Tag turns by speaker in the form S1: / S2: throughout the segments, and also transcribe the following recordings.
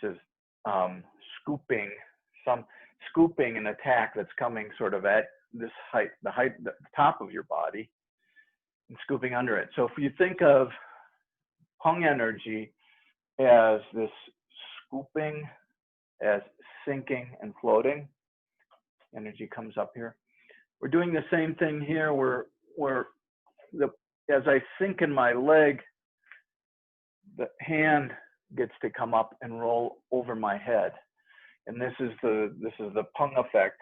S1: is scooping, scooping an attack that's coming sort of at this height, the top of your body, and scooping under it. So if you think of Pung energy as this scooping, as sinking and floating, energy comes up here. We're doing the same thing here where as I sink in my leg, the hand gets to come up and roll over my head. And this is the Pung effect.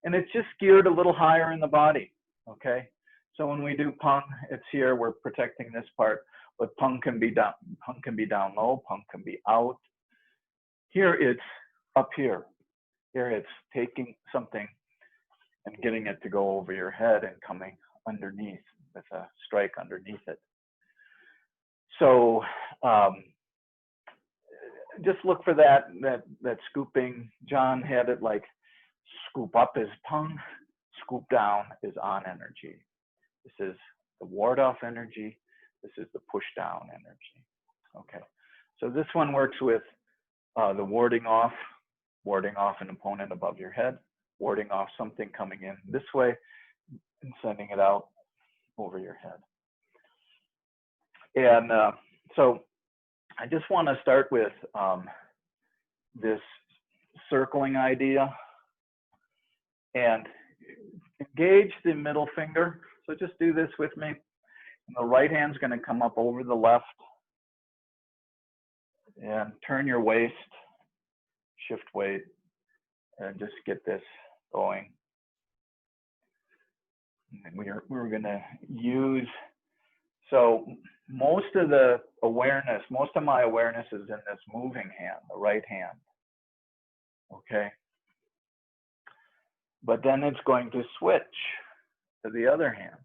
S1: And it's just geared a little higher in the body, okay? So when we do Pung, it's here, we're protecting this part, but Pung can be down low, Pung can be out. Here it's up here. Here it's taking something and getting it to go over your head and coming underneath with a strike underneath it. So just look for that scooping. John had it like scoop up is Pung, scoop down is on energy. This is the ward off energy. This is the push down energy. Okay, so this one works with the warding off an opponent above your head, warding off something coming in this way and sending it out over your head. And so I just want to start with this circling idea and engage the middle finger. So just do this with me. And the right hand's going to come up over the left and turn your waist, shift weight, and just get this going. And we're going to use, so most of my awareness is in this moving hand, the right hand, okay? But then it's going to switch to the other hand.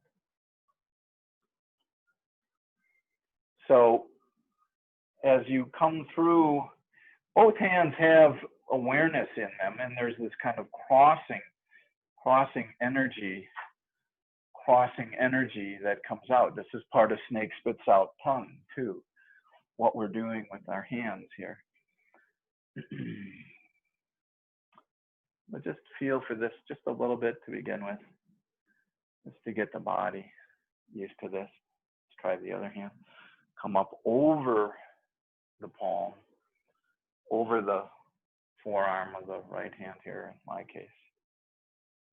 S1: So as you come through, both hands have awareness in them, and there's this kind of crossing energy that comes out. This is part of snake spits out tongue too, what we're doing with our hands here. But just feel for this just a little bit to begin with, just to get the body used to this. Let's try the other hand. Come up over the palm, over the forearm of the right hand here in my case.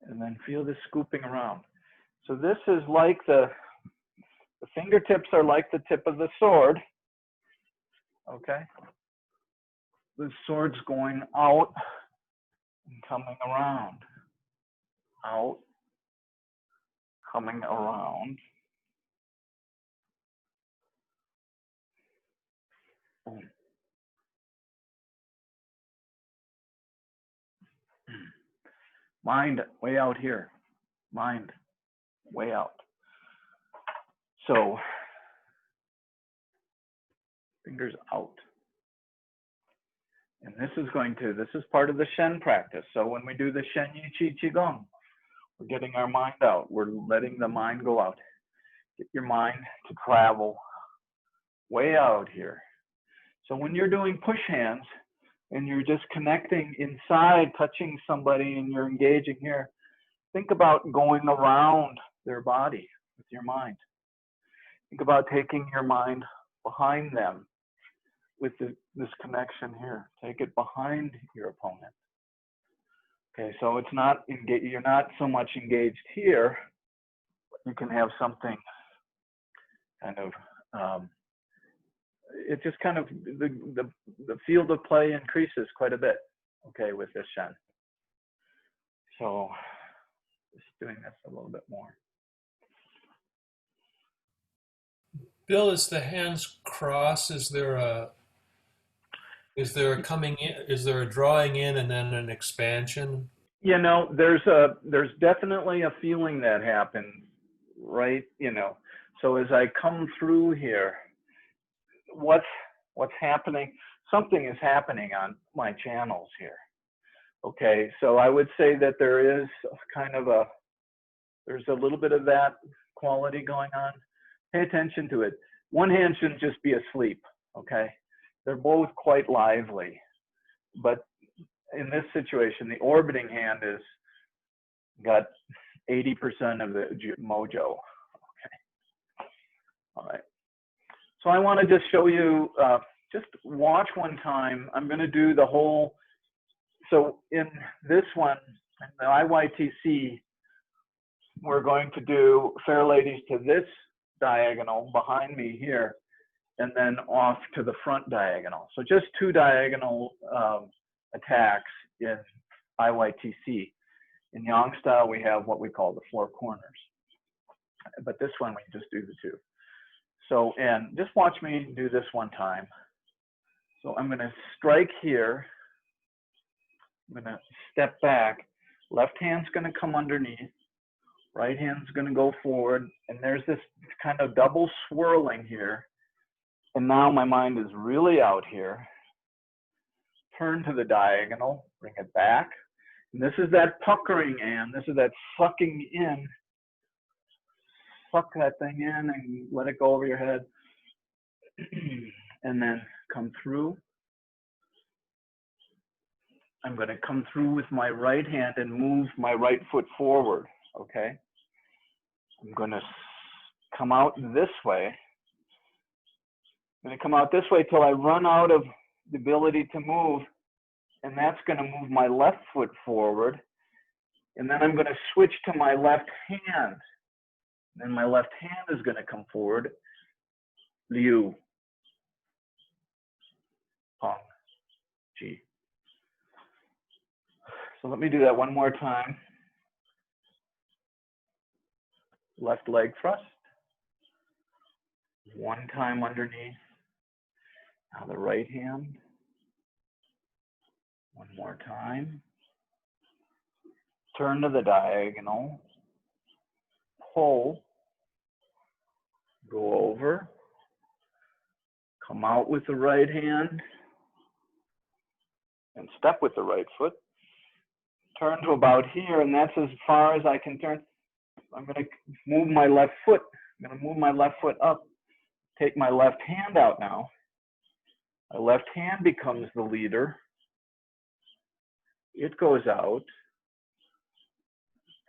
S1: And then feel this scooping around. So this is like the fingertips are like the tip of the sword, okay? The sword's going out and coming around, out, coming around. Boom. Mind way out here, mind way out. So fingers out. And this is part of the Shen practice. So when we do the Shen Yi Qi Qigong, we're getting our mind out. We're letting the mind go out. Get your mind to travel way out here. So when you're doing push hands and you're just connecting inside, touching somebody and you're engaging here, think about going around their body with your mind. Think about taking your mind behind them with this connection here. Take it behind your opponent. Okay, so it's not you're not so much engaged here, but you can have something kind of, it just kind of, the field of play increases quite a bit, okay, with this Shen. So just doing this a little bit more.
S2: Bill, as the hands cross, is there a coming in, is there a drawing in and then an expansion?
S1: You know, there's definitely a feeling that happens, right? You know, so as I come through here, what's happening? Something is happening on my channels here. Okay, so I would say that there is kind of there's a little bit of that quality going on. Pay attention to it. One hand shouldn't just be asleep, okay? They're both quite lively. but in this situation, the orbiting hand is got 80% of the mojo. Okay. All right. So I want to just show you, just watch one time. I'm going to do the whole, so in this one, in the IYTC, we're going to do fair ladies to this diagonal behind me here, and then off to the front diagonal. So just two diagonal attacks in IYTC. In Yang style, we have what we call the four corners. But this one, we just do the two. So, and just watch me do this one time. So I'm going to strike here. I'm going to step back. Left hand's going to come underneath. Right hand's going to go forward. And there's this kind of double swirling here. And now my mind is really out here. Turn to the diagonal, bring it back. And this is that puckering, and this is that sucking in. Suck that thing in and let it go over your head. And then come through. I'm going to come through with my right hand and move my right foot forward, okay? I'm going to come out this way. I'm going to come out this way till I run out of the ability to move, and that's going to move my left foot forward. And then I'm going to switch to my left hand. Then my left hand is going to come forward. Liu. Pong. Ji. So let me do that one more time. Left leg thrust. One time underneath. Now the right hand. One more time. Turn to the diagonal. Pull. Go over. Come out with the right hand. And step with the right foot. Turn to about here, and that's as far as I can turn. I'm going to move my left foot. I'm going to move my left foot up. Take my left hand out now. My left hand becomes the leader. It goes out.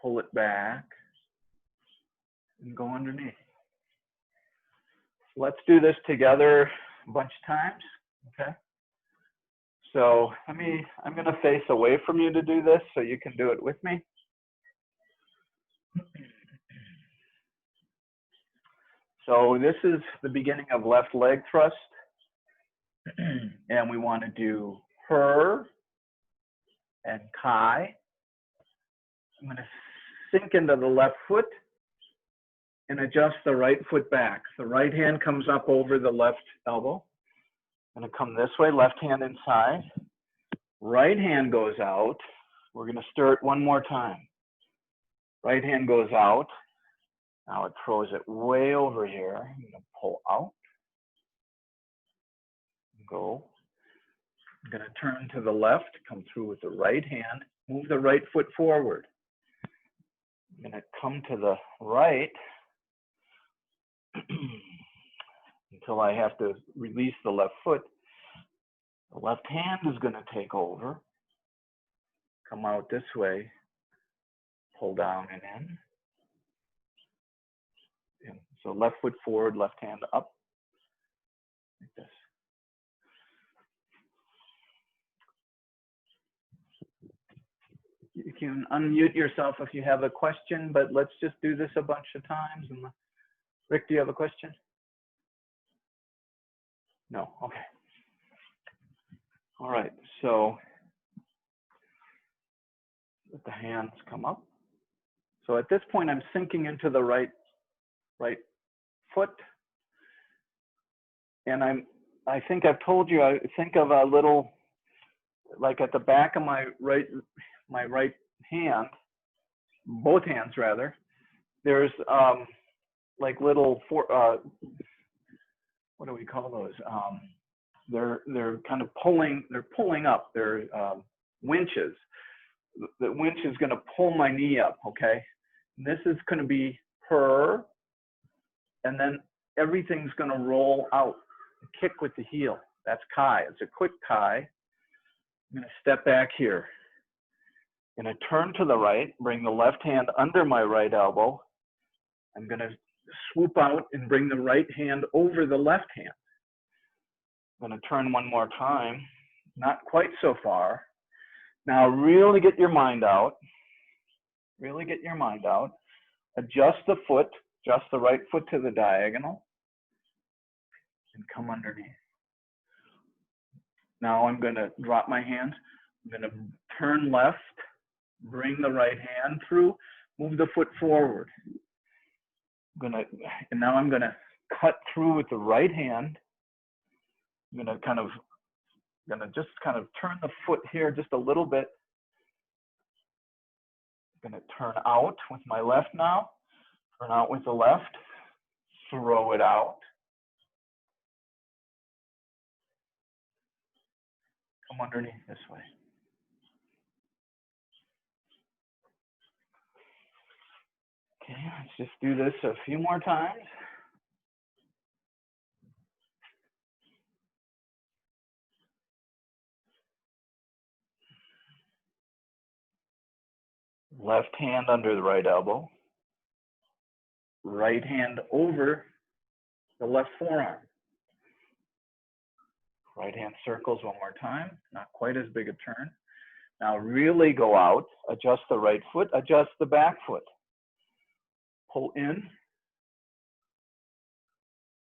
S1: Pull it back. And go underneath. Let's do this together a bunch of times, okay? So I'm going to face away from you to do this so you can do it with me. So this is the beginning of left leg thrust. And we want to do her and kai. I'm going to sink into the left foot and adjust the right foot back. The right hand comes up over the left elbow. I'm going to come this way, left hand inside. Right hand goes out. We're going to stir it one more time. Right hand goes out. Now it throws it way over here. I'm going to pull out. Go. I'm going to turn to the left, come through with the right hand, move the right foot forward. I'm going to come to the right until I have to release the left foot. The left hand is going to take over. Come out this way, pull down and in. And so left foot forward, left hand up, like this. You can unmute yourself if you have a question, but let's just do this a bunch of times. And Rick, do you have a question? No, okay. All right, so let the hands come up. So at this point, I'm sinking into the right foot. And I think I've told you, I think of a little, like at the back of my right hand, both hands rather, there's like little, what do we call those? They're kind of pulling, they're pulling up, they're winches. The winch is going to pull my knee up, okay? And this is going to be her, and then everything's going to roll out, kick with the heel. That's kai. It's a quick kai. I'm going to step back here. I'm going to turn to the right, bring the left hand under my right elbow. I'm going to swoop out and bring the right hand over the left hand. I'm going to turn one more time, not quite so far. Now really get your mind out. Really get your mind out. Adjust the foot, adjust the right foot to the diagonal, and come underneath. Now I'm going to drop my hand. I'm going to turn left, bring the right hand through, move the foot forward. And now I'm going to cut through with the right hand. I'm going to just kind of turn the foot here just a little bit. I'm going to turn out with my left now. Turn out with the left. Throw it out. Come underneath this way. Okay, let's just do this a few more times. Left hand under the right elbow. Right hand over the left forearm. Right hand circles one more time, not quite as big a turn. Now really go out, adjust the right foot, adjust the back foot. Pull in,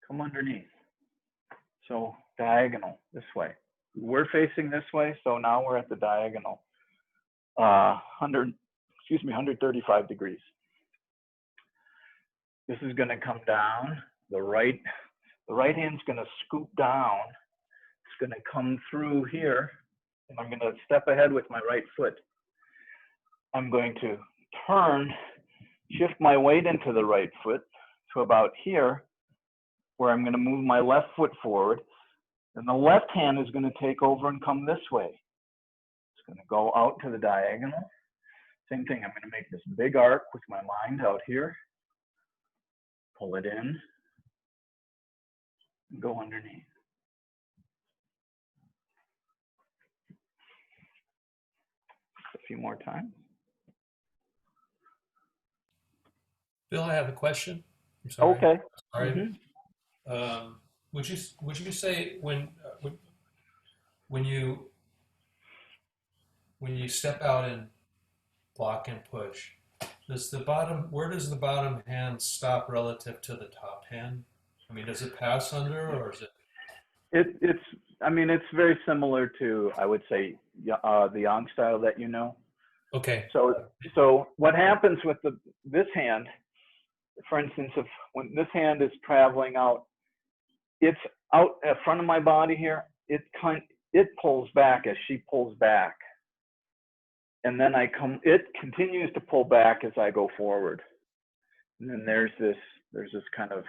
S1: come underneath. So diagonal this way. We're facing this way, so now we're at the diagonal. 135 degrees. This is going to come down. The right hand's going to scoop down. It's going to come through here, and I'm going to step ahead with my right foot. I'm going to turn, shift my weight into the right foot to about here, where I'm going to move my left foot forward, and the left hand is going to take over and come this way. It's going to go out to the diagonal. Same thing, I'm going to make this big arc with my mind out here. Pull it in, and go underneath. A few more times.
S2: Bill, I have a question. I'm sorry.
S1: Okay.
S2: Sorry. Would you say when you step out and block and push, where does the bottom hand stop relative to the top hand? I mean, does it pass under, or is it?
S1: It's very similar to, I would say, the Yang style that you know.
S2: Okay.
S1: So what happens with this hand, for instance, when this hand is traveling out, it's out in front of my body here. It pulls back as she pulls back, and then it continues to pull back as I go forward. And then there's this kind of,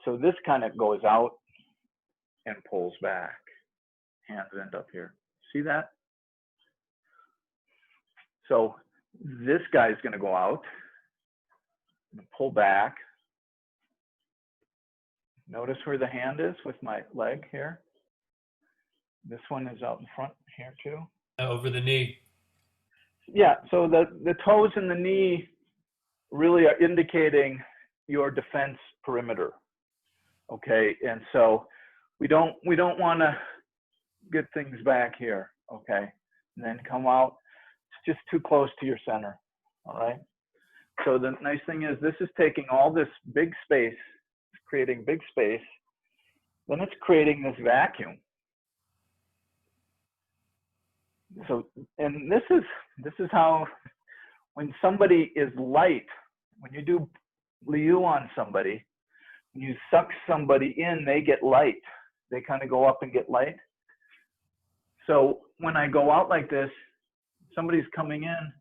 S1: so this kind of goes out and pulls back. Hands end up here. See that? So this guy's going to go out and pull back. Notice where the hand is with my leg here. This one is out in front here too.
S2: Over the knee.
S1: Yeah, so the toes and the knee really are indicating your defense perimeter. Okay, and so we don't want to get things back here. Okay, and then come out. It's just too close to your center. All right. So the nice thing is this is taking all this big space, it's creating big space. Then it's creating this vacuum. So, and this is how, when somebody is light, when you do Liu on somebody, when you suck somebody in, they get light. They kind of go up and get light. So when I go out like this, somebody's coming in,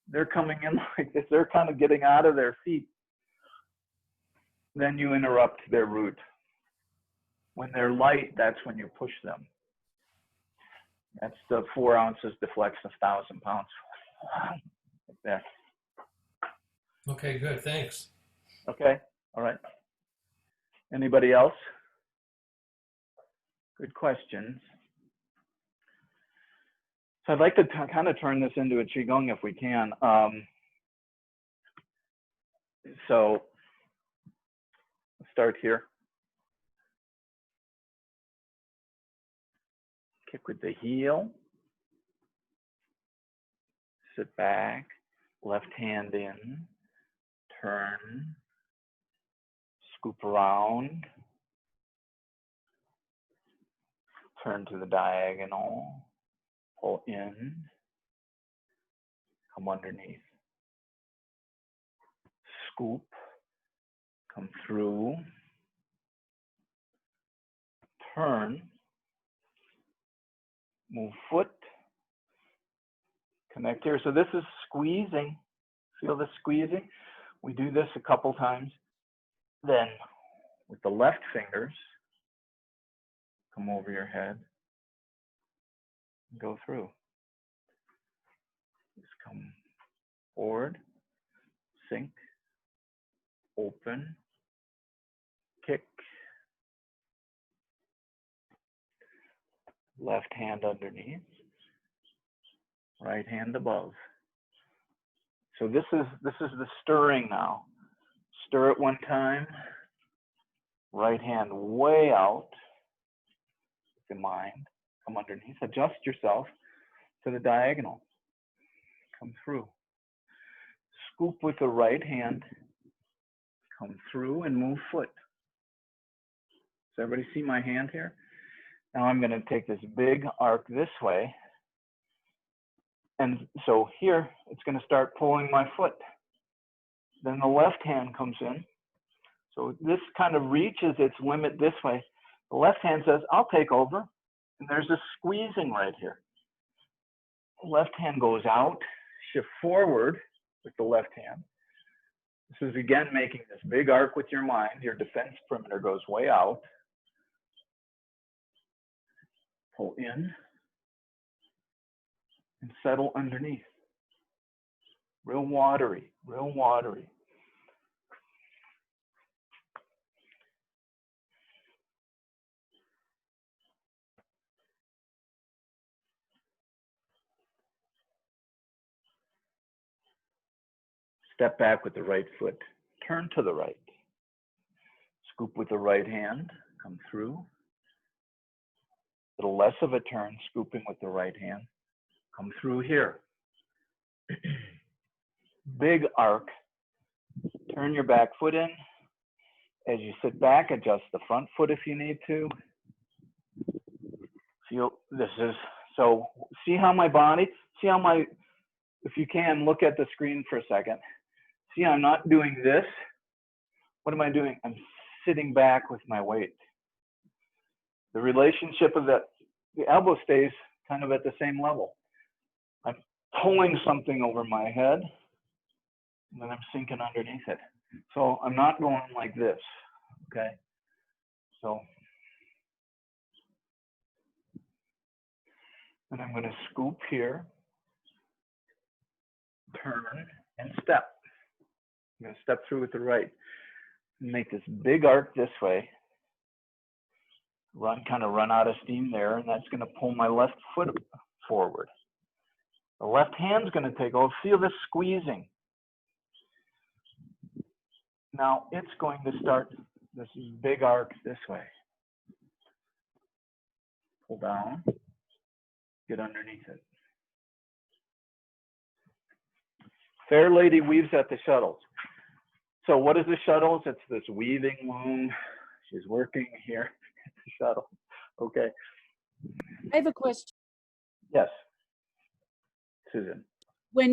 S1: they're coming in like this, they're kind of getting out of their feet. Then you interrupt their route. When they're light, that's when you push them. That's the 4 ounces deflects 1,000 pounds. Like that.
S2: Okay, good. Thanks.
S1: Okay. All right. Anybody else? Good questions. So I'd like to kind of turn this into a Qigong if we can. So let's start here. Kick with the heel. Sit back, left hand in, turn, scoop around, turn to the diagonal, pull in, come underneath, scoop, come through, turn, move foot, connect here. So this is squeezing. Feel the squeezing? We do this a couple times. Then with the left fingers, come over your head, go through. Just come forward, sink, open, kick, left hand underneath, right hand above. So this is the stirring now. Stir it one time, right hand way out, with the mind, come underneath, adjust yourself to the diagonal, come through. Scoop with the right hand, come through and move foot. Does everybody see my hand here? Now I'm going to take this big arc this way. And so here, it's going to start pulling my foot. Then the left hand comes in. So this kind of reaches its limit this way. The left hand says, I'll take over. And there's a squeezing right here. The left hand goes out, shift forward with the left hand. This is again making this big arc with your mind. Your defense perimeter goes way out. Pull in and settle underneath. Real watery, real watery. Step back with the right foot, turn to the right. Scoop with the right hand, come through. A little less of a turn, scooping with the right hand. Come through here. Big arc. Turn your back foot in. As you sit back, adjust the front foot if you need to. Feel this is, so see how my body, see how my, if you can, look at the screen for a second. See, I'm not doing this. What am I doing? I'm sitting back with my weight. The relationship of the elbow stays kind of at the same level. I'm pulling something over my head, and then I'm sinking underneath it. So I'm not going like this, okay? So, and I'm going to scoop here, turn, and step. I'm going to step through with the right. Make this big arc this way. Kind of run out of steam there, and that's going to pull my left foot forward. The left hand's going to take over. Feel this squeezing. Now it's going to start this big arc this way. Pull down, get underneath it. Fair lady weaves at the shuttles. So what is the shuttles? It's this weaving loom. She's working here at the shuttle. Okay.
S3: I have a question.
S1: Yes, Susan.